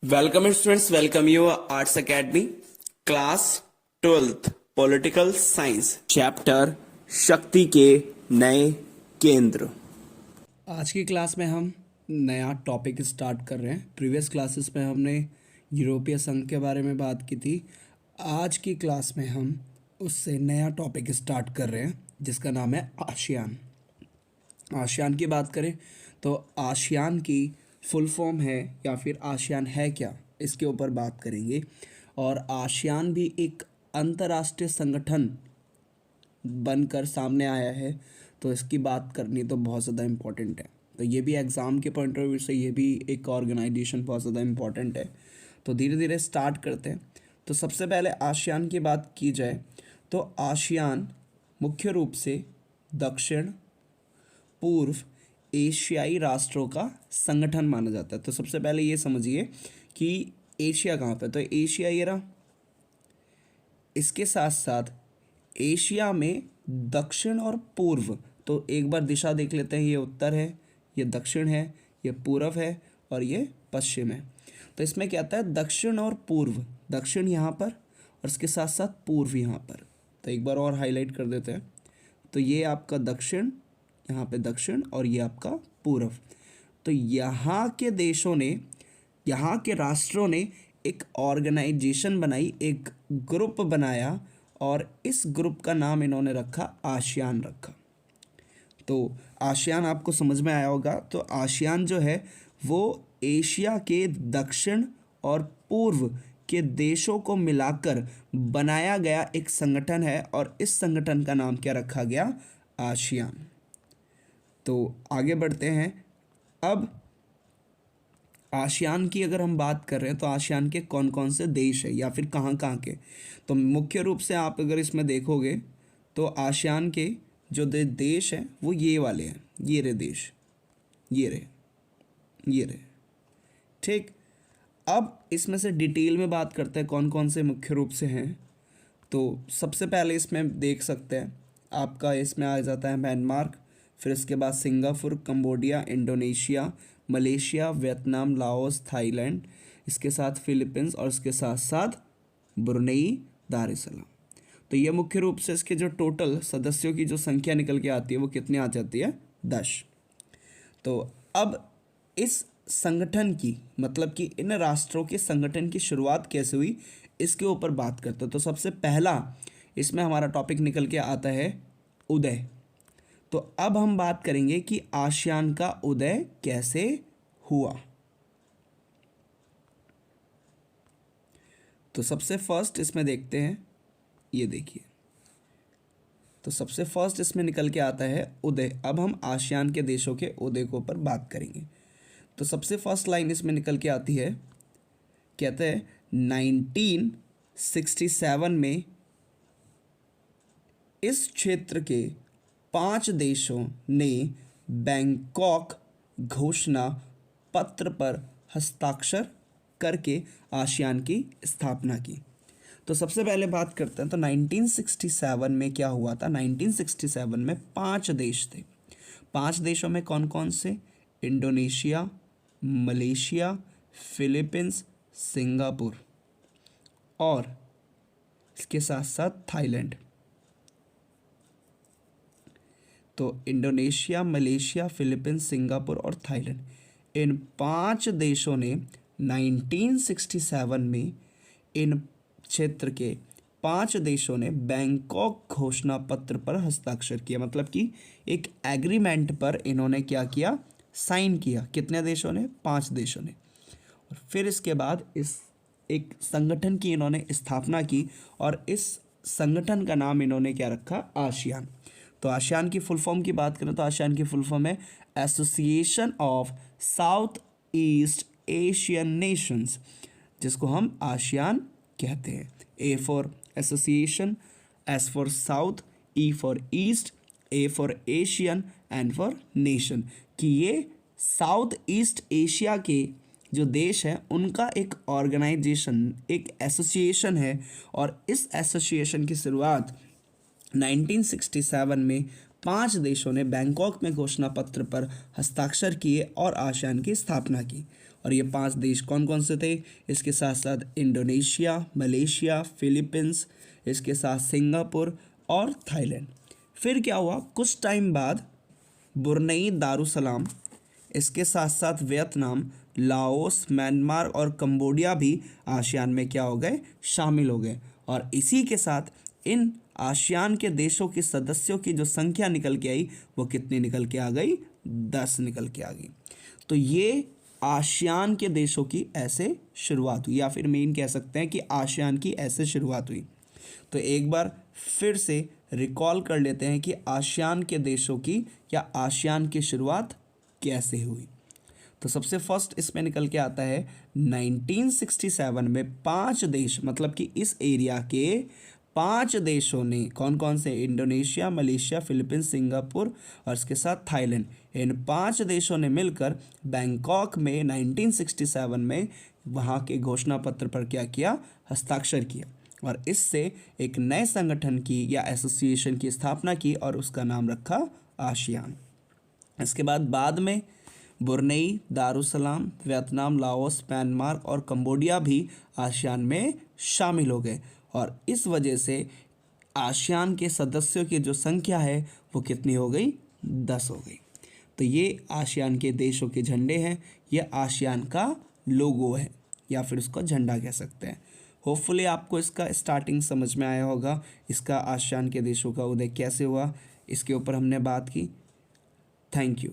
Welcome students, welcome you arts academy class 12th political science chapter शक्ति के नए केंद्र। आज की क्लास में हम नया टॉपिक स्टार्ट कर रहे हैं। प्रीवियस क्लासेस में हमने यूरोपीय संघ के बारे में बात की थी। आज की क्लास में हम उससे नया टॉपिक स्टार्ट कर रहे हैं जिसका नाम है आसियान। आसियान की बात करें तो आसियान की फुल फॉर्म है या फिर आसियान है क्या, इसके ऊपर बात करेंगे। और आसियान भी एक अंतर्राष्ट्रीय संगठन बनकर सामने आया है, तो इसकी बात करनी तो बहुत ज़्यादा इम्पोर्टेंट है। तो ये भी एग्ज़ाम के पॉइंट ऑफ व्यू से ये भी एक ऑर्गेनाइजेशन बहुत ज़्यादा इम्पोर्टेंट है। तो धीरे धीरे स्टार्ट करते हैं। तो सबसे पहले आसियान की बात की जाए तो आसियान मुख्य रूप से दक्षिण पूर्व एशियाई राष्ट्रों का संगठन माना जाता है। तो सबसे पहले ये समझिए कि एशिया कहाँ पे, तो एशिया ये रहा। इसके साथ साथ एशिया में दक्षिण और पूर्व, तो एक बार दिशा देख लेते हैं। ये उत्तर है, ये दक्षिण है, ये पूर्व है और ये पश्चिम है। तो इसमें क्या आता है, दक्षिण और पूर्व, दक्षिण यहाँ पर और इसके साथ साथ पूर्व यहाँ पर। तो एक बार और हाईलाइट कर देते हैं। तो ये आपका दक्षिण, यहाँ पे दक्षिण और ये आपका पूर्व। तो यहाँ के देशों ने, यहाँ के राष्ट्रों ने एक ऑर्गेनाइजेशन बनाई, एक ग्रुप बनाया और इस ग्रुप का नाम इन्होंने रखा आसियान रखा। तो आसियान आपको समझ में आया होगा। तो आसियान जो है वो एशिया के दक्षिण और पूर्व के देशों को मिलाकर बनाया गया एक संगठन है और इस संगठन का नाम क्या रखा गया, आसियान। तो आगे बढ़ते हैं। अब आसियान की अगर हम बात कर रहे हैं तो आसियान के कौन कौन से देश है या फिर कहाँ कहाँ के, तो मुख्य रूप से आप अगर इसमें देखोगे तो आसियान के जो देश हैं वो ये वाले हैं, ये रहे देश, ये रहे। ठीक, अब इसमें से डिटेल में बात करते हैं कौन कौन से मुख्य रूप से हैं। तो सबसे पहले इसमें देख सकते हैं आपका, इसमें आ जाता है म्यांमार, फिर इसके बाद Singapore, Cambodia, Indonesia, Malaysia, Vietnam, Laos, Thailand, इसके साथ फिलीपींस और इसके साथ साथ ब्रुनेई दारुसलाम। तो ये मुख्य रूप से इसके जो टोटल सदस्यों की जो संख्या निकल के आती है वो कितनी आ जाती है, 10। तो अब इस संगठन की, मतलब कि इन राष्ट्रों के संगठन की शुरुआत कैसे हुई, इसके ऊपर बात करते हैं। तो सबसे पहला इसमें हमारा टॉपिक निकल के आता है उदय। तो अब हम बात करेंगे कि आसियान का उदय कैसे हुआ। तो सबसे फर्स्ट इसमें देखते हैं, ये देखिए। तो सबसे फर्स्ट इसमें निकल के आता है उदय। अब हम आसियान के देशों के उदय के ऊपर बात करेंगे। तो सबसे फर्स्ट लाइन इसमें निकल के आती है, कहते हैं 1967 में इस क्षेत्र के 5 देशों ने बैंकॉक घोषणा पत्र पर हस्ताक्षर करके आसियान की स्थापना की। तो सबसे पहले बात करते हैं तो 1967 में क्या हुआ था। 1967 में 5 देश थे। 5 देशों में कौन कौन से, इंडोनेशिया, मलेशिया, फिलीपींस, सिंगापुर और इसके साथ साथ थाईलैंड। तो इंडोनेशिया, मलेशिया, फिलीपींस, सिंगापुर और थाईलैंड, इन 5 देशों ने 1967 में इन क्षेत्र के 5 देशों ने बैंकॉक घोषणा पत्र पर हस्ताक्षर किया। मतलब कि एक एग्रीमेंट पर इन्होंने क्या किया, साइन किया। कितने देशों ने, 5 देशों ने। और फिर इसके बाद इस एक संगठन की इन्होंने स्थापना की और इस संगठन का नाम इन्होंने क्या रखा, आसियान। तो आसियान की फुल फॉर्म की बात करें तो आसियान की फुल फॉर्म है association of south east Asian Nations, जिसको हम आसियान कहते हैं। A for association, S for south, E for east, A for Asian and for nation, कि ये साउथ ईस्ट एशिया के जो देश हैं उनका एक ऑर्गेनाइजेशन, एक एसोसिएशन है। और इस एसोसिएशन की शुरुआत 1967 में 5 देशों ने बैंकॉक में घोषणा पत्र पर हस्ताक्षर किए और आसियान की स्थापना की। और ये 5 देश कौन कौन से थे? इसके साथ साथ इंडोनेशिया, मलेशिया, फिलीपींस, इसके साथ सिंगापुर और थाईलैंड। फिर क्या हुआ, कुछ टाइम बाद ब्रुनेई दारुसलाम, इसके साथ साथ वियतनाम, लाओस, म्यांमार और कंबोडिया भी आसियान में क्या हो गए, शामिल हो गए। और इसी के साथ इन आसियान के देशों के सदस्यों की जो संख्या निकल के आई वो कितनी निकल के आ गई, 10 निकल के आ गई। तो ये आसियान के देशों की ऐसे शुरुआत हुई, या फिर मेन कह सकते हैं कि आसियान की ऐसे शुरुआत हुई। तो एक बार फिर से रिकॉल कर लेते हैं कि आसियान के देशों की या आसियान की शुरुआत कैसे हुई। तो सबसे फर्स्ट इसमें निकल के आता है 1967 में 5 देश, मतलब कि इस एरिया के 5 देशों ने, कौन कौन से, इंडोनेशिया, मलेशिया, फिलीपींस, सिंगापुर और इसके साथ थाईलैंड, इन 5 देशों ने मिलकर बैंकॉक में 1967 में वहाँ के घोषणा पत्र पर क्या किया, हस्ताक्षर किया और इससे एक नए संगठन की या एसोसिएशन की स्थापना की और उसका नाम रखा आसियान। इसके बाद में Brunei Darussalam, Vietnam, Laos, Myanmar और कंबोडिया भी आसियान में शामिल हो गए और इस वजह से आसियान के सदस्यों की जो संख्या है वो कितनी हो गई, 10 हो गई। तो ये आसियान के देशों के झंडे हैं, ये आसियान का लोगो है या फिर उसको झंडा कह सकते हैं। होपफुली आपको इसका स्टार्टिंग समझ में आया होगा, इसका आसियान के देशों का उदय कैसे हुआ, इसके ऊपर हमने बात की। Thank you.